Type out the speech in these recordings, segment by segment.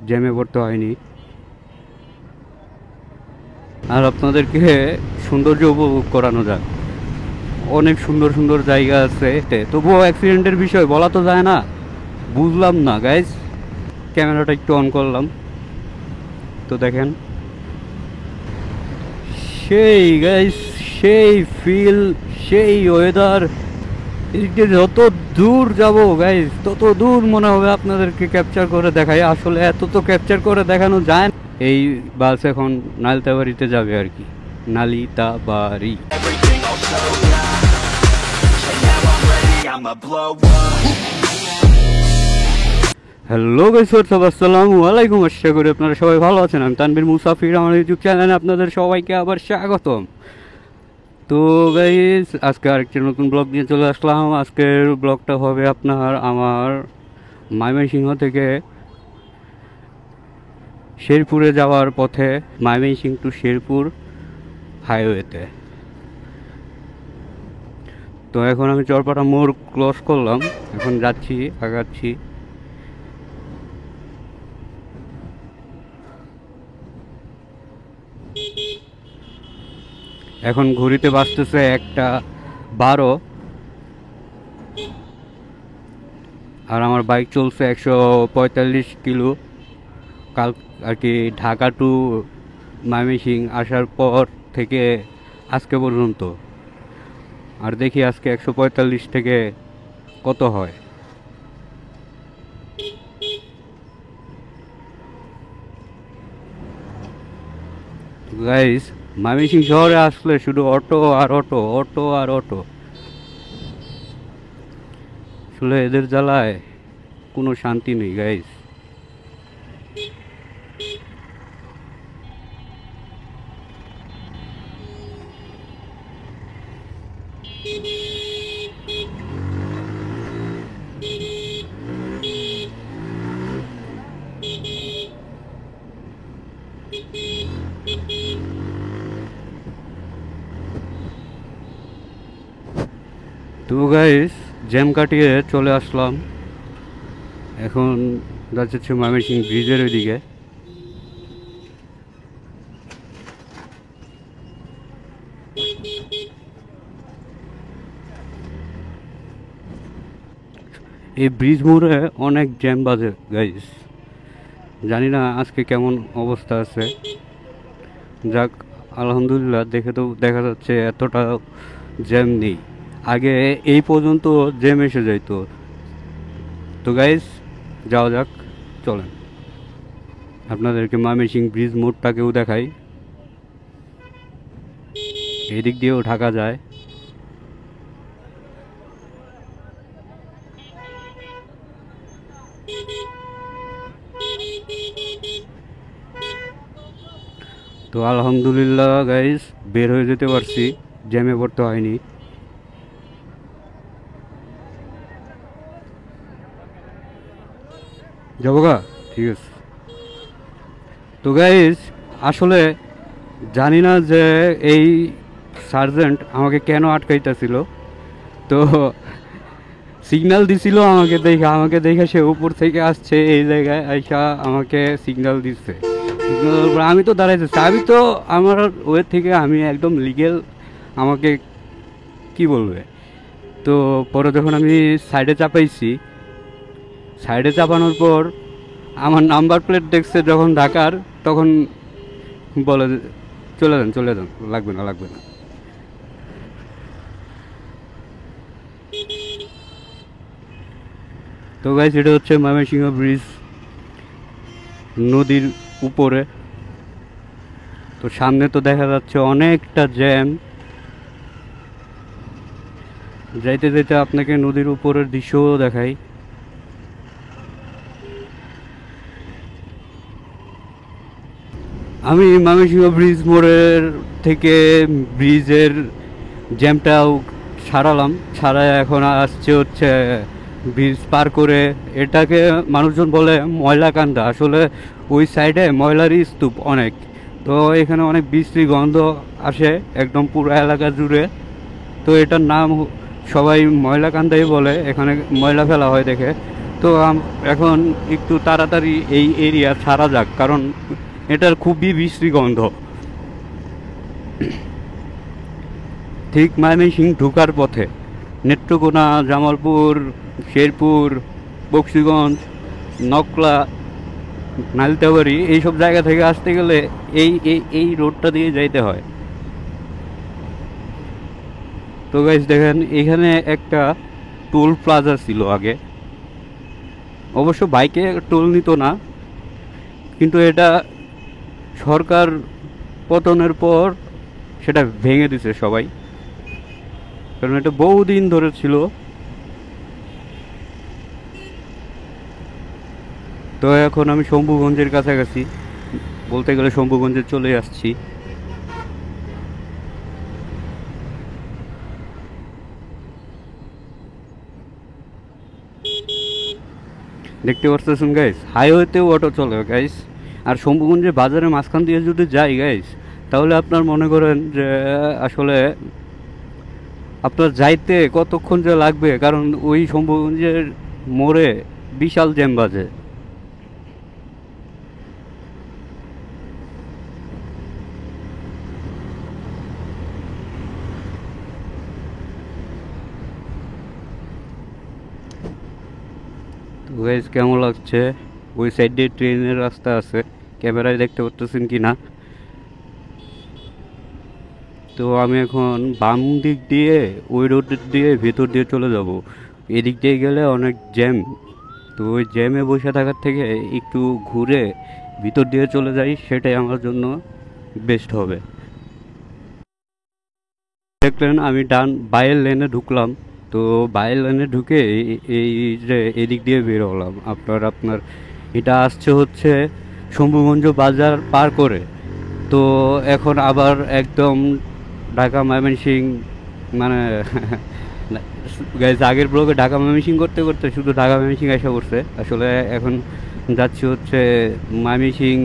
জ্যামে পড়তে হয়নি। আর আপনাদেরকে সৌন্দর্য উপভোগ করানো যাক। অনেক সুন্দর সুন্দর জায়গা আছে, তবুও অ্যাক্সিডেন্টের বিষয় বলা তো যায় না। বুঝলাম না গাইজ। ক্যামেরাটা একটু অন করলাম, তো দেখেন সেই গাইজ, সেই ফিল, সেই ওয়েদার। এদিকে যত দূর যাব গাইজ, তত দূর মনে হবে আপনাদেরকে ক্যাপচার করে দেখাই। আসলে এত তো ক্যাপচার করে দেখানো যায় না। এই বাস এখন নালিতাবাড়িতে যাবে আর কি, Nalitabari. Everything I'll show ya. And now I'm ready, I'ma blow up. Hello guys, আসসালামু আলাইকুম। আশা করি আপনারা সবাই ভালো আছেন। আমি তানভীর মুসাফির, আমার ইউটিউব চ্যানেলে আপনাদের সবাইকে আবার স্বাগতম। তো গাইস, আজকে আরেকটি নতুন ব্লগ নিয়ে চলে আসলাম। আজকের ব্লগটা হবে আমার ময়মনসিংহ থেকে শেরপুরে যাওয়ার পথে, ময়মনসিংহ টু শেরপুর হাইওয়েতে। তো এখন আমি চরপাটা মোড় ক্রস করলাম, এখন যাচ্ছি, আগাচ্ছি। এখন ঘড়িতে বাজতেছে 1:12, আর আমার বাইক চলছে 145 কিলো। কাল আর কি ঢাকা টু ময়মনসিংহ আসার পর থেকে আজকে পর্যন্ত। আর দেখি আজকে 145 থেকে কত হয়। গাইস, ময়মনসিংহ শহরে আসলে শুধু অটো আর অটো, অটো আর অটো। আসলে এদের জ্বালায় কোনো শান্তি নেই গাইস। তো গাইস, জ্যাম কাটিয়ে চলে আসলাম। এখন যাচ্ছে ময়মনসিংহ ব্রিজের ওইদিকে। এই ব্রিজ মোড়ে অনেক জ্যাম বাজে গাইস। জানি না আজকে কেমন অবস্থা আছে। যাক, আলহামদুলিল্লাহ, দেখে তো দেখা যাচ্ছে এতটা জ্যাম নেই। আগে এই পর্যন্ত জ্যাম এসে যাইতো। তো গাইস, যাওয়া যাক, চলেন আপনাদেরকে ময়মনসিংহ ব্রিজ মোড়টাকেও দেখাই। এদিক দিয়েও ঢাকা যায়। তো আলহামদুলিল্লাহ গাইস, বের হয়ে যেতে পারছি, জ্যামে পড়তে হয়নি। যাবো গা, ঠিক আছে। তো গাইস, আসলে জানি না যে এই সার্জেন্ট আমাকে কেন আটকাইতেছিল। তো সিগন্যাল দিছিল আমাকে দেখে সে উপর থেকে আসছে, এই জায়গায় আইসা আমাকে সিগন্যাল দিচ্ছে। সিগন্যাল আমি তো দাঁড়াইতেছি, আমি তো আমার ওয়ে থেকে আমি একদম লিগেল, আমাকে কি বলবে। তো পরে যখন আমি সাইডে চাপাইছি, সাইডে চাপানোর পর আমার নাম্বার প্লেট দেখছে যখন ঢাকার, তখন বলে চলে যান, চলে যান, লাগবে না, লাগবে না। তো গাইস, এটা হচ্ছে ময়মনসিংহ ব্রিজ, নদীর উপরে। তো সামনে তো দেখা যাচ্ছে অনেকটা জ্যাম। যাইতে যাইতে আপনাকে নদীর উপরের দৃশ্যও দেখাই। আমি ময়মনসিংহ ব্রিজ মোড়ের থেকে ব্রিজের জ্যামটাও ছাড়ালাম, ছাড়ায় এখন আসছে হচ্ছে ব্রিজ পার করে। এটাকে মানুষজন বলে ময়লাকান্দা। আসলে ওই সাইডে ময়লারই স্তূপ অনেক। তো এখানে অনেক বিশ্রী গন্ধ আসে একদম পুরো এলাকা জুড়ে। তো এটার নাম সবাই ময়লাকান্দাই বলে, এখানে ময়লা ফেলা হয় দেখে। তো এখন একটু তাড়াতাড়ি এই এরিয়া ছাড়া যাক, কারণ এটার খুবই বিশ্রী গন্ধ। ঠিক ময়মনসিং ঢোকার পথে নেত্রকোনা, জামালপুর, শেরপুর, বক্সিগঞ্জ, নকলা, নালিতাবাড়ি এইসব জায়গা থেকে আসতে গেলে এই এই এই রোডটা দিয়ে যাইতে হয়। তো গাইস দেখেন, এখানে একটা টোল প্লাজা ছিল আগে, অবশ্য বাইকে টোল নিত না, কিন্তু এটা সরকার পতনের পর সেটা ভেঙে দিছে সবাই, কারণ এটা বহুদিন ধরে ছিল। তো এখন আমি শম্ভুগঞ্জের কাছাকাছি, বলতে গেলে শম্ভুগঞ্জে চলে আসছি। দেখতে পাচ্ছেন গাইস, হাইওয়েতেও অটো চলে গাইস। আর শম্ভুগঞ্জের বাজারের মাঝখান দিয়ে যদি যাই গাইস, তাহলে আপনার মনে করেন যে আসলে আপনার যাইতে কতক্ষণ যে লাগবে, কারণ ওই শম্ভুগঞ্জের মোড়ে বিশাল জ্যাম বাজে। তো গাইস কেমন লাগছে? ওই সাইড দিয়ে ট্রেনের রাস্তা আছে, ক্যামেরায় দেখতে পাচ্ছেন কি না। তো আমি এখন বাম দিক দিয়ে ওই রোড দিয়ে ভেতর দিয়ে চলে যাব। এদিক দিয়ে গেলে অনেক জ্যাম, তো ওই জ্যামে বসে থাকার থেকে একটু ঘুরে ভিতর দিয়ে চলে যাই, সেটাই আমার জন্য বেস্ট হবে। দেখলেন আমি ডান বাইরের লেনে ঢুকলাম, তো বাইরের লেনে ঢুকে এই যে এদিক দিয়ে বের হলাম। আপনার এটা আসছে হচ্ছে শম্ভুগঞ্জ বাজার পার করে। তো এখন আবার একদম ঢাকা ময়মনসিং, মানে গাইজ আগের ব্লগে ঢাকা ময়মনসিং করতে করতে শুধু ঢাকা ময়মনসিং এসে পড়ছে। আসলে এখন যাচ্ছি হচ্ছে ময়মনসিং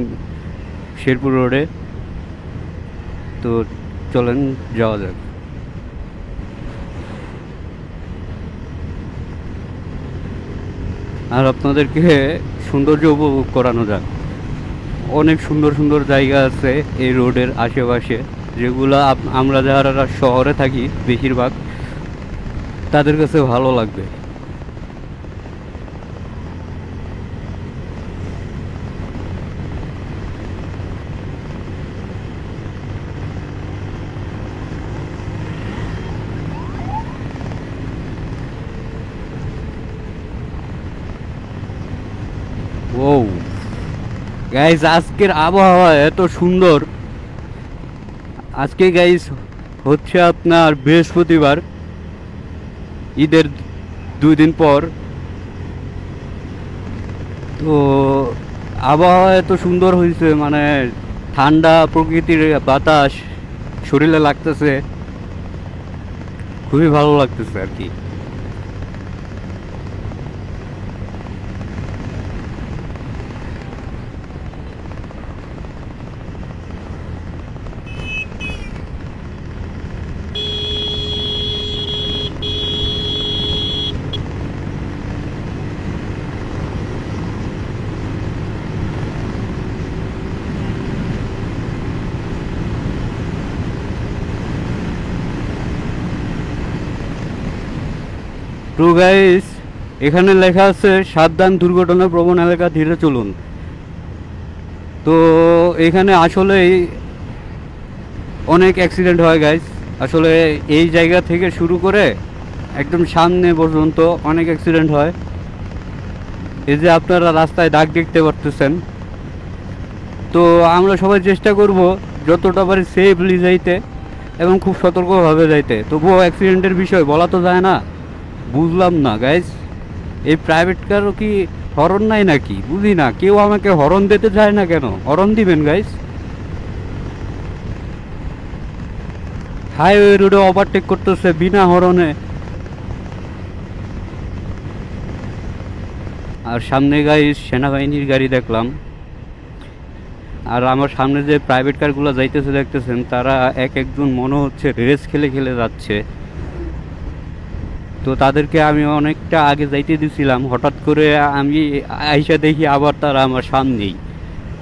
শেরপুর রোডে। তো চলেন যাওয়া যাক। আর আপনাদেরকে সৌন্দর্য উপভোগ করানো যাক। অনেক সুন্দর সুন্দর জায়গা আছে এই রোডের আশেপাশে, যেগুলো আমরা যারা শহরে থাকি বেশিরভাগ, তাদের কাছে ভালো লাগবে। ও গাইস, আজকের আবহাওয়া এত সুন্দর। আজকে গাইস হচ্ছে আপনার বৃহস্পতিবার, ঈদের 2 দিন পর। তো আবহাওয়া এত সুন্দর হয়েছে, মানে ঠান্ডা প্রকৃতির বাতাস শরীরে লাগতেছে, খুবই ভালো লাগতেছে আর কি। তো গাইস, এখানে লেখা আছে সাবধান, দুর্ঘটনা প্রবণ এলাকা, ধীরে চলুন। তো এখানে আসলেই অনেক অ্যাক্সিডেন্ট হয় গাইস। আসলে এই জায়গা থেকে শুরু করে একদম সামনে পর্যন্ত অনেক অ্যাক্সিডেন্ট হয়। এই যে আপনারা রাস্তায় দাগ দেখতে পারতেছেন। তো আমরা সবাই চেষ্টা করব যতটা পারি সেফলি যাইতে এবং খুব সতর্কভাবে যাইতে। তবুও অ্যাক্সিডেন্টের বিষয় বলা তো যায় না। বুঝলাম না গাইস, এই প্রাইভেট কারও কি হরন নাই নাকি? বুঝি না, কেউ আমাকে হরন দিতে চায় না কেন? হরন দিবেন গাইস। হাইওয়ে রোডে ওভারটেক করতেছে বিনা হরনে। আর সামনে গাইস সেনাবাহিনীর গাড়ি দেখলাম। আর আমার সামনে যে প্রাইভেট কারগুলো যাইতেছে দেখতেছেন, তারা এক একজন মনে হচ্ছে রেস খেলে খেলে যাচ্ছে। তো তাদেরকে আমি অনেকটা আগে যাইতে দিছিলাম, হঠাৎ করে আমি আইসা দেখি আবার তারা আমার সামনেই।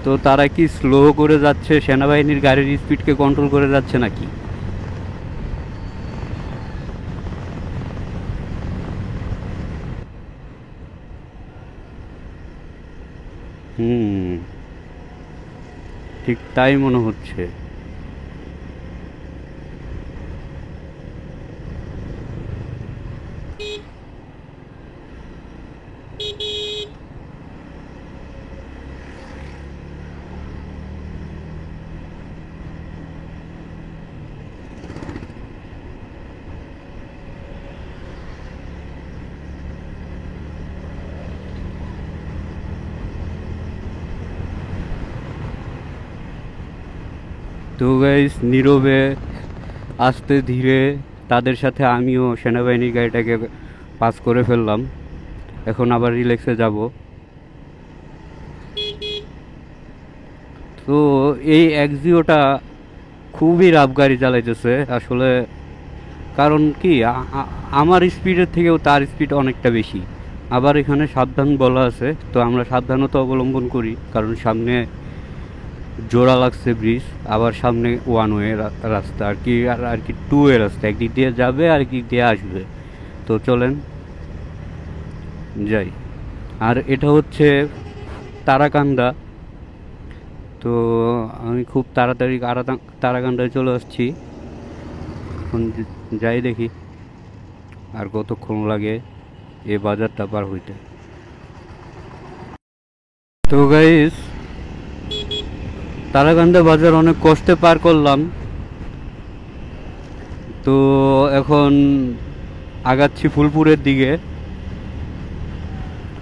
তো তারা কি স্লো করে যাচ্ছে, সেনাবাহিনীর গাড়ির স্পিডকে কন্ট্রোল করে যাচ্ছে নাকি? হুম, ঠিক তাই মনে হচ্ছে। তো গাইস, নীরবে আস্তে ধীরে তাদের সাথে আমিও সেনাবাহিনীর গাড়িটাকে পাস করে ফেললাম। এখন আবার রিল্যাক্সে যাব। তো এই এক্সিওটা খুবই রাফ গাড়ি চালাইতেছে আসলে। কারণ কি, আমার স্পিডের থেকেও তার স্পিড অনেকটা বেশি। আবার এখানে সাবধান বলা আছে, তো আমরা সাবধানতা অবলম্বন করি, কারণ সামনে জোড়া লাগছে ব্রিজ, আবার সামনে ওয়ান ওয়ে রাস্তা আর কি, আর কি টু ওয়ে রাস্তা, একদিক দিয়ে যাবে আর একদিক দিয়ে আসবে। তো চলেন যাই। আর এটা হচ্ছে তারাকান্দা। তো আমি খুব তাড়াতাড়ি তারাকান্দায় চলে আসছি। এখন যাই দেখি আর কতক্ষণ লাগে এই বাজারটা পার হইতে। তো গাইস, তারাকান্দা বাজার অনেক কষ্টে পার করলাম। তো এখন আগাচ্ছি ফুলপুরের দিকে।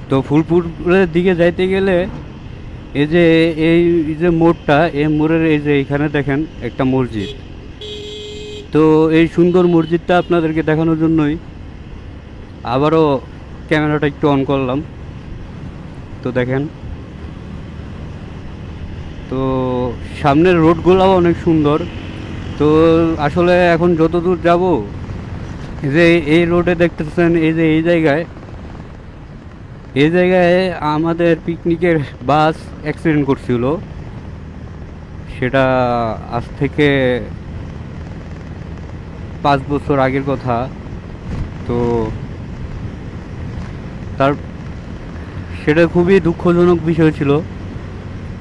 তো ফুলপুরের দিকে যাইতে গেলে এই যে এই যে মোড়টা, এই মোড়ের এই যে এইখানে দেখেন একটা মসজিদ। তো এই সুন্দর মসজিদটা আপনাদেরকে দেখানোর জন্যই আবারও ক্যামেরাটা একটু অন করলাম। তো দেখেন, তো সামনের রোডগুলোও অনেক সুন্দর। তো আসলে এখন যতদূর যাব, এই যে এই রোডে দেখতেছেন, এই যে এই জায়গায় আমাদের পিকনিকের বাস অ্যাক্সিডেন্ট করছিল। সেটা আজ থেকে 5 বছর আগের কথা। তো তার সেটা খুবই দুঃখজনক বিষয় ছিল।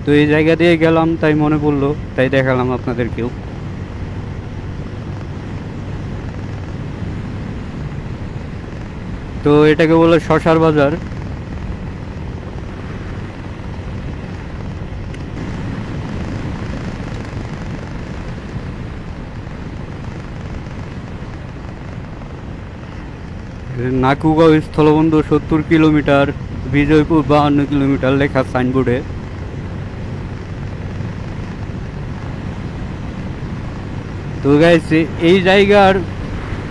তো এই জায়গা দিয়ে গেলাম, তাই মনে পড়লো, তাই দেখালাম আপনাদেরকেও। তো এটাকে বলে শশার বাজার। নাকুগাঁও স্থলবন্দর 70 কিলোমিটার, বিজয়পুর 52 কিলোমিটার লেখা সাইনবোর্ডে। তো গাইস, এই জায়গার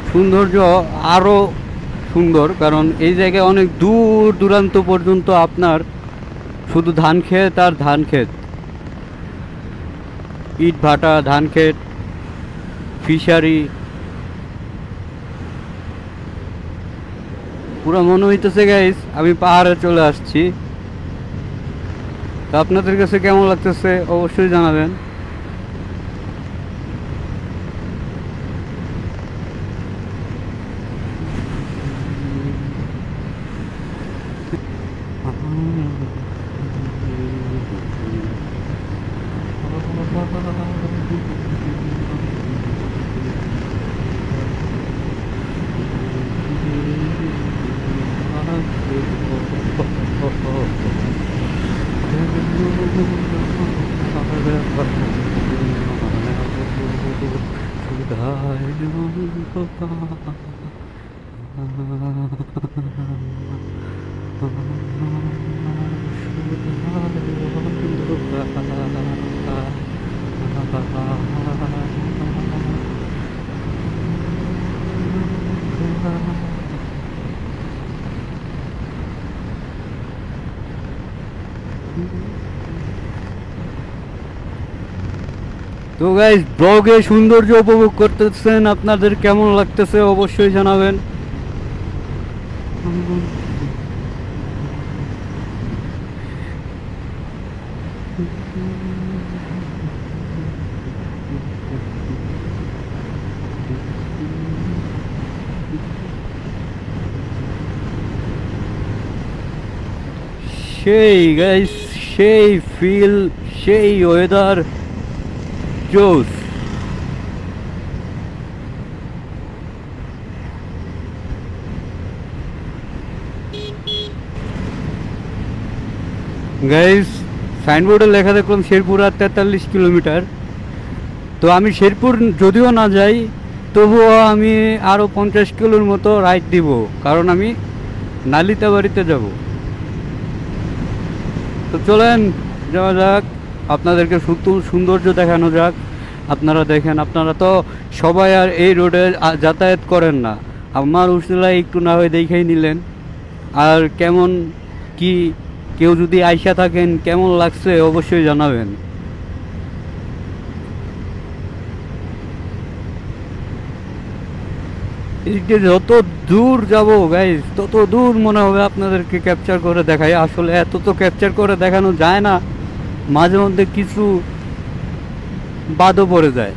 সৌন্দর্য আরও সুন্দর, কারণ এই জায়গায় অনেক দূর দূরান্ত পর্যন্ত আপনার শুধু ধান ক্ষেত আর ধান ক্ষেত, ইট ভাটা, ধান ক্ষেত, ফিশারি। পুরো মনে হইতেছে গাইস আমি পাহাড়ে চলে আসছি। তো আপনাদের কাছে কেমন লাগতেছে অবশ্যই জানাবেন। তো গাইস, ব্লগে সৌন্দর্য উপভোগ করতেছেন, আপনাদের কেমন লাগতেছে অবশ্যই জানাবেন। সেই গাইস, সেই ফিল, সেই ওয়েদার, জোস। গাইস, সাইনবোর্ডে লেখা দেখলাম শেরপুর আর 43 কিলোমিটার। তো আমি শেরপুর যদিও না যাই, তবুও আমি আরও 50 কিলোর মতো রাইড দিব, কারণ আমি নালিতাবাড়িতে যাব। তো চলেন যাওয়া যাক, আপনাদেরকে সৌন্দর্য দেখানো যাক। আপনারা দেখেন, আপনারা তো সবাই আর এই রোডে যাতায়াত করেন না, আমার উসিলায় একটু না হয়ে দেখেই নিলেন। আর কেমন কি, কেউ যদি আইসা থাকেন কেমন লাগছে অবশ্যই জানাবেন। এদিকে যত দূর যাব গাইজ, তত দূর মনে হবে আপনাদেরকে ক্যাপচার করে দেখাই। আসলে এত তো ক্যাপচার করে দেখানো যায় না, মাঝে মধ্যে কিছু বাদও পড়ে যায়।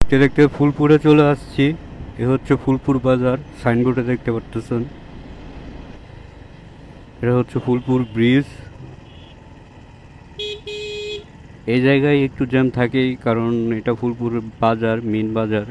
দেখতে দেখতে ফুলপুরে চলে আসছি। এ হচ্ছে ফুলপুর বাজার, সাইনবোর্ডে দেখতে পারতেছেন। এটা হচ্ছে ফুলপুর ব্রিজ। এই জায়গায় একটু জ্যাম থাকেই, কারণ এটা ফুলপুর বাজার, মেন বাজার।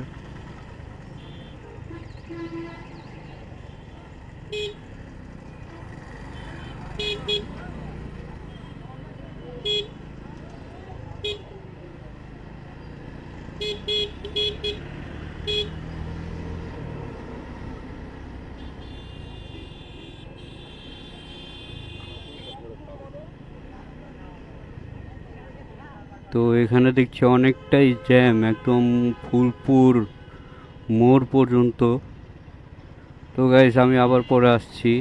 তো এখানে দেখছি অনেকটাই জ্যাম, একদম ফুলপুর মোড় পর্যন্ত। তো গাইস, আমি আবার পরে আসছি,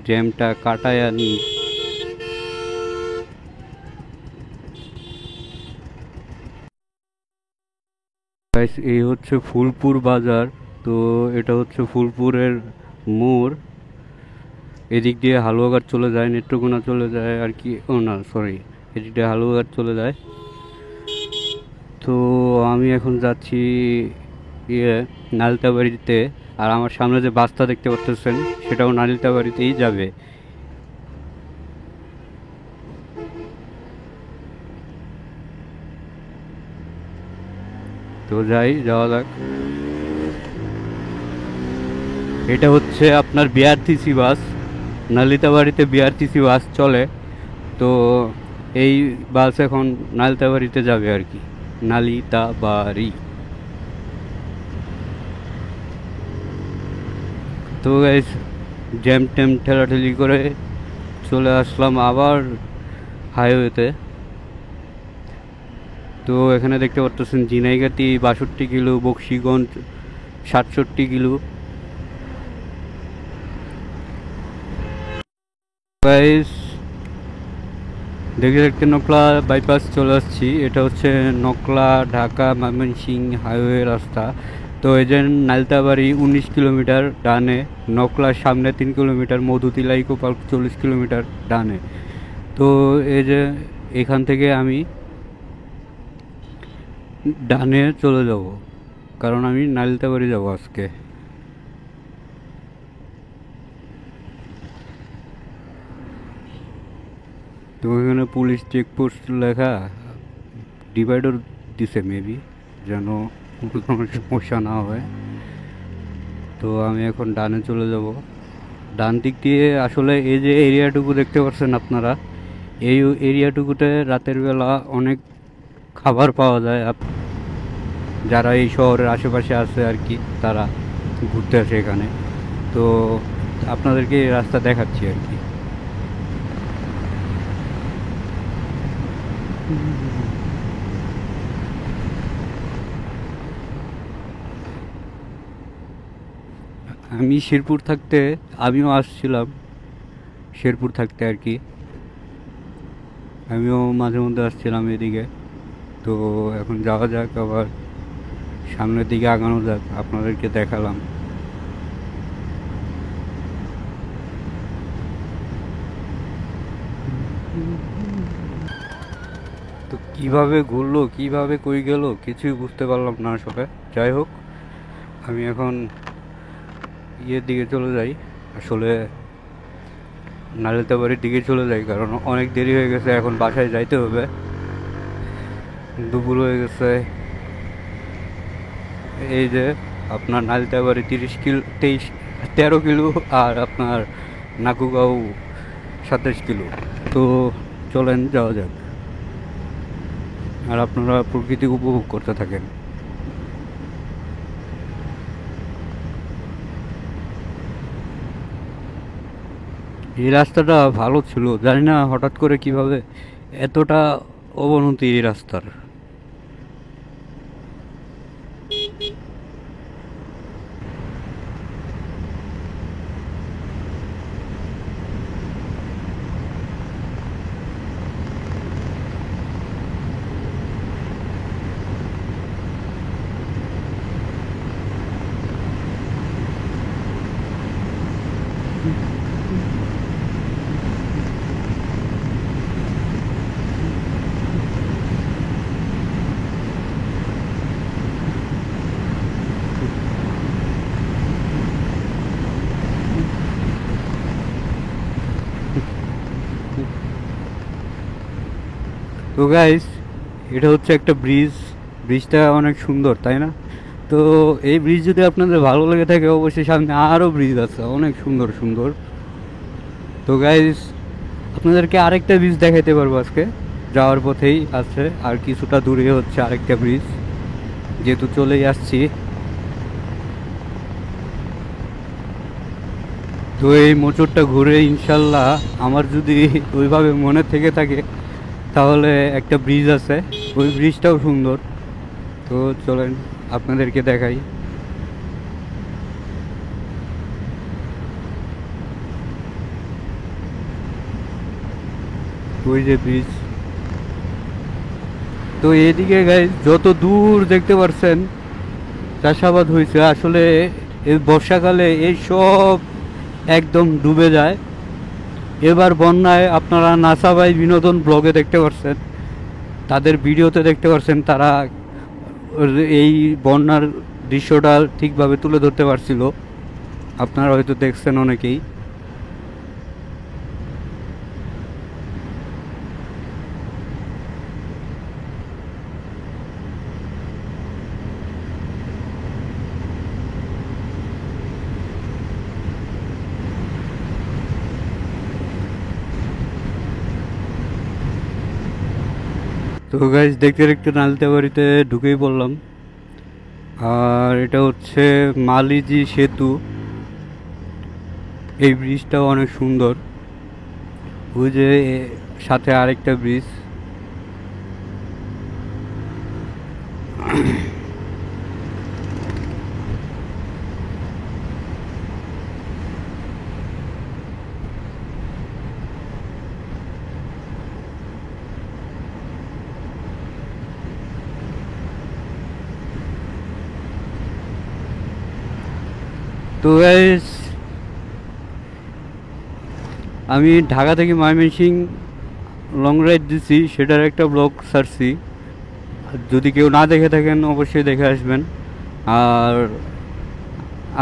জ্যামটা কাটায় আনি। গাইস, এই হচ্ছে ফুলপুর বাজার। তো এটা হচ্ছে ফুলপুরের মোড়। এদিক দিয়ে হালুয়াঘাট চলে যায়, নেত্রকোনা চলে যায় আর কি। ও না, সরি, এদিক দিয়ে হালুয়াঘাট চলে যায়। তো আমি এখন যাচ্ছি নালিতাবাড়িতে। আর আমার সামনে যে বাসটা দেখতে পাচ্ছেন, সেটাও নালিতাবাড়িতেই যাবে। তো যাওয়া যাক। এটা হচ্ছে আপনার বিআরটিসি বাস, নালিতাবাড়িতে বিআরটিসি বাস চলে। তো এই বাস এখন নালিতাবাড়িতে যাবে আর কি, নালিতাবাড়ি। তো গাইস, জ্যাম ট্যাম ঠেলাঠেলি করে চলে আসলাম আবার হাইওয়েতে। তো এখানে দেখতে পাচ্ছেন Jhenaigati 62 kilo, Bakshiganj 67 kilo. Guys, দেখতে দেখতে নকলা বাইপাস চলে আসছি। এটা হচ্ছে নকলা ঢাকা ময়মনসিংহ হাইওয়ে রাস্তা। তো এই যে নালিতাবাড়ি 19 কিলোমিটার ডানে, নকলার সামনে 3 কিলোমিটার, মধুতিলা ইকো পার্ক 40 কিলোমিটার ডানে। তো এই যে এখান থেকে আমি ডানে চলে যাব, কারণ আমি নালিতাবাড়ি যাব আজকে। তো এখানে পুলিশ চেকপোস্ট লেখা, ডিভাইডার দিছে মেবি, যেন কোনো সমস্যা না হয়। তো আমি এখন ডানে চলে যাব। ডান দিক দিয়ে আসলে এই যে এরিয়াটুকু দেখতে পাচ্ছেন আপনারা, এই এরিয়াটুকুতে রাতের বেলা অনেক খাবার পাওয়া যায়। যারা এই শহরের আশেপাশে আছে আর কি, তারা ঘুরতে আসে এখানে। তো আপনাদেরকে এই রাস্তা দেখাচ্ছি আর কি। আমি শেরপুর থাকতে আমিও আসছিলাম, শেরপুর থাকতে আর কি, আমিও মাঝে মধ্যে আসছিলাম এদিকে। তো এখন যাওয়া যাক, আবার সামনের দিকে আগানো যাক, আপনাদেরকে দেখালাম। তো কিভাবে ঘুরলো, কিভাবে কই গেল, কিছুই বুঝতে পারলাম না আসলে। যাই হোক, আমি এখন ইয়ের দিকে চলে যাই, আসলে নালিতাবাড়ির দিকে চলে যাই, কারণ অনেক দেরি হয়ে গেছে, এখন বাসায় যাইতে হবে, দুপুর হয়ে গেছে। এই যে আপনার নালিতাবাড়ি 30 কিলো, 13 কিলো, আর আপনার নাকুগাঁও 27 কিলো। তো চলেন যাওয়া যাক, আর আপনারা প্রকৃতি উপভোগ করতে থাকেন। এই রাস্তাটা ভালো ছিল, জানি না হঠাৎ করে কিভাবে এতটা অবনতি এই রাস্তার। তো গাইস, এটা হচ্ছে একটা ব্রিজ, ব্রিজটা অনেক সুন্দর তাই না? তো এই ব্রিজ যদি আপনাদের ভালো লেগে থাকে, অবশ্যই সামনে আরও ব্রিজ আছে অনেক সুন্দর সুন্দর। তো গাইস, আপনাদেরকে আরেকটা ব্রিজ দেখাইতে পারবো আজকে, যাওয়ার পথেই আছে, আর কিছুটা দূরে হচ্ছে আরেকটা ব্রিজ, যেহেতু চলেই আসছি। তো এই মোচরটা ঘুরে ইনশাল্লাহ আমার যদি ওইভাবে মনে থেকে থাকে, তাহলে একটা ব্রিজ আছে, ওই ব্রিজটাও সুন্দর। তো চলেন আপনাদেরকে দেখাই। ওই যে ব্রিজ। তো এদিকে গাইস যত দূর দেখতে পারছেন চাষাবাদ হয়েছে, আসলে এই বর্ষাকালে এই সব একদম ডুবে যায়। এবার বন্যায় আপনারা নাসাবাই বিনোদন ব্লগে দেখতে পারছেন, তাদের ভিডিওতে দেখতে পারছেন, তারা এই বন্যার দৃশ্যটা ঠিকভাবে তুলে ধরতে পারছিল, আপনারা হয়তো দেখছেন অনেকেই। তো গাইজ দেখতে দেখতে নালিতাবাড়িতে ঢুকেই পড়লাম, আর এটা হচ্ছে মালিজি সেতু। এই ব্রিজটাও অনেক সুন্দর, ওই যে সাথে আরেকটা ব্রিজ। তো গাইজ, আমি ঢাকা থেকে ময়মনসিংহ লং রাইড দিছি, সেটার একটা ব্লগ ছাড়ছি, যদি কেউ না দেখে থাকেন অবশ্যই দেখে আসবেন। আর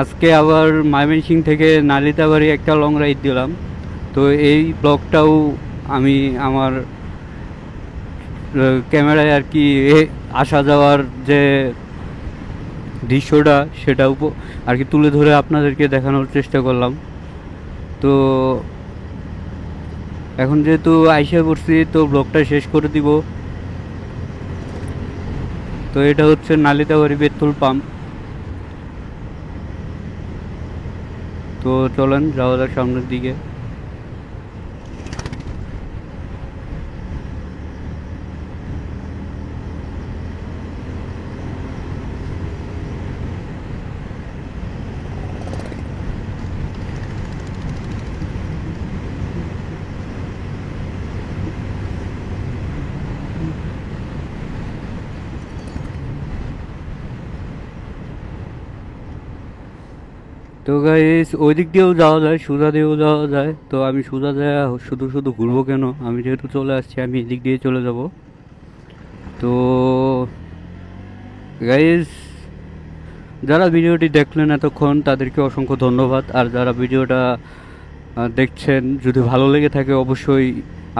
আজকে আবার ময়মনসিংহ থেকে নালিতাবাড়ি একটা লং রাইড দিলাম। তো এই ব্লগটাও আমি আমার ক্যামেরায় আর কি আসা যাওয়ার যে দৃশ্যটা, সেটা আর কি তুলে ধরে আপনাদেরকে দেখানোর চেষ্টা করলাম। তো এখন যেহেতু আইসা পড়ছি, তো ব্লগটা শেষ করে দিব। তো এটা হচ্ছে নালিতাবাড়ি পেট্রোল পাম্প। তো চলেন যাওয়া যাক সামনের দিকে। তো গাইস ওই দিক দিয়েও যাওয়া যায়, সোজা দিয়েও যাওয়া যায়। তো আমি সোজা যায় শুধু শুধু ঘুরবো কেন, আমি যেহেতু চলে আসছি আমি এদিক দিয়ে চলে যাব। তো গাইস যারা ভিডিওটি দেখলেন এতক্ষণ তাদেরকে অসংখ্য ধন্যবাদ। আর যারা ভিডিওটা দেখছেন, যদি ভালো লেগে থাকে অবশ্যই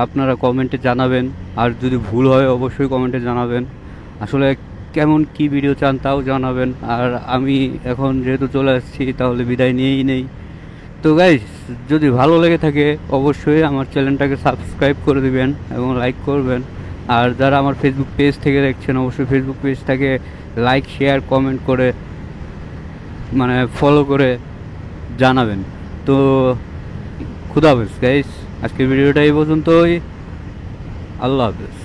আপনারা কমেন্টে জানাবেন। আর যদি ভুল হয় অবশ্যই কমেন্টে জানাবেন। আসলে কেমন কি ভিডিও চান তাও জানাবেন। আর আমি এখন যেহেতু চলে আসছি তাহলে বিদায় নিয়েই নেই। তো গাইস যদি ভালো লেগে থাকে অবশ্যই আমার চ্যানেলটাকে সাবস্ক্রাইব করে দিবেন এবং লাইক করবেন। আর যারা আমার ফেসবুক পেজ থেকে দেখছেন অবশ্যই ফেসবুক পেজটাকে লাইক শেয়ার কমেন্ট করে মানে ফলো করে জানাবেন। তো খুদা হাফেজ গাইস, আজকের ভিডিওটা এই পর্যন্তই। আল্লাহ হাফেজ।